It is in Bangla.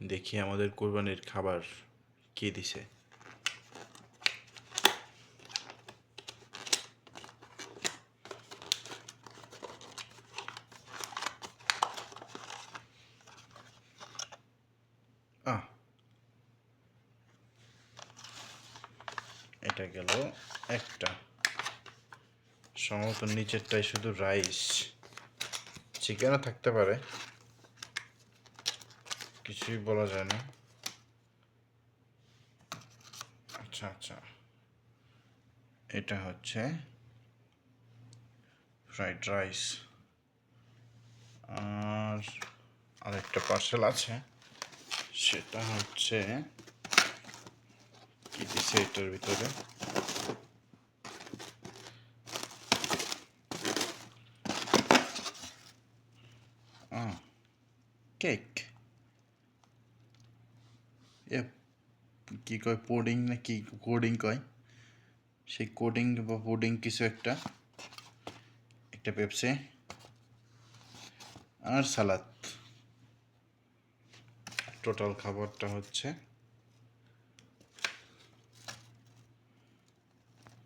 দেখি আমাদের কোরবানির খাবার কে দিছে। এটা গেল একটা, সম্ভবত নিচেরটাই শুধু রাইস, চিকেনও থাকতে পারে, কিছুই বলা যায় না। আচ্ছা আচ্ছা, এটা হচ্ছে ফ্রাইড রাইস। আর আরেকটা পার্সেল আছে, সেটা হচ্ছে কি দিছে এটার ভিতরে, কেক। এ কি কয়, পুডিং না কি কোডিং কয়, সেই কোডিং বা পুডিং কিছু একটা, একটা পেপসি আর সালাদ। টোটাল খাবারটা হচ্ছে